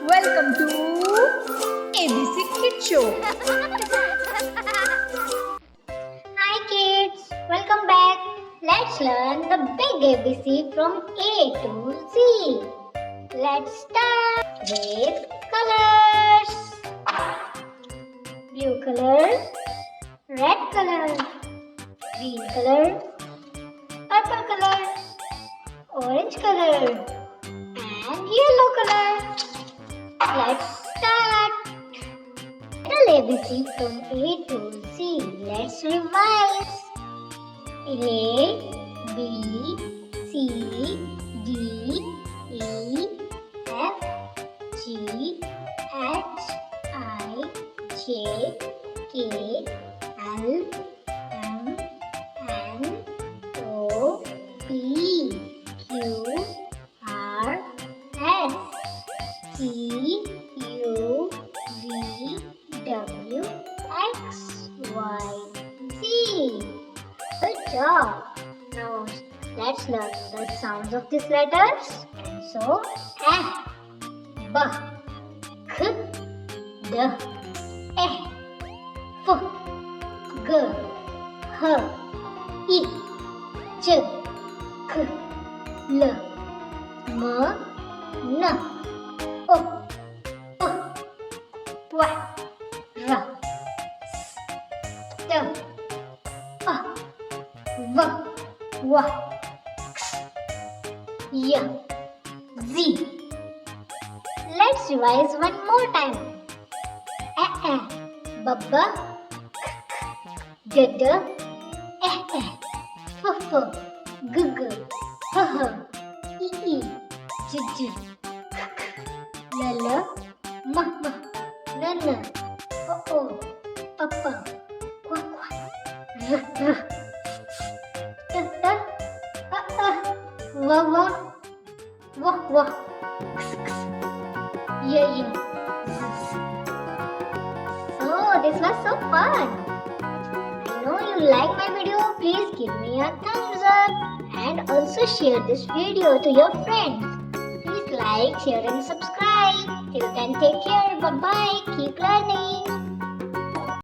Welcome to ABC Kid Show. Hi kids, welcome back. Let's learn the big ABC from A to Z. Let's start with colors. Blue color, red color, green color, purple color, orange color, and yellow color. Let's start. Little ABC from A to Z. Let's revise. A, B, C, D, E, F, G, H, I, J, K, L, M, N, O, P, Q, R, S, T, U, V, W, X, Y, Z. Good job. Now let's learn the sounds of these letters. So, A, B, K, D, E, F, G, H, I, J, K, L, M, N, O, P, Q, R, S, T, U, V, W, X, Y, Z. Let's revise one more time. A, B, B, K, K, D, D, E, E, F, F, G, G, H, H, I, I, J, J, K, K, L, L, M, M, N, N, O, O, P, P, Q, Q, R, R. Wa wa, wa wa, x x, yeah yeah, z z. So this was so fun. I know you like my video. Please give me a thumbs up and also share this video to your friends. Please like, share and subscribe. Till then, take care. Bye bye. Keep learning.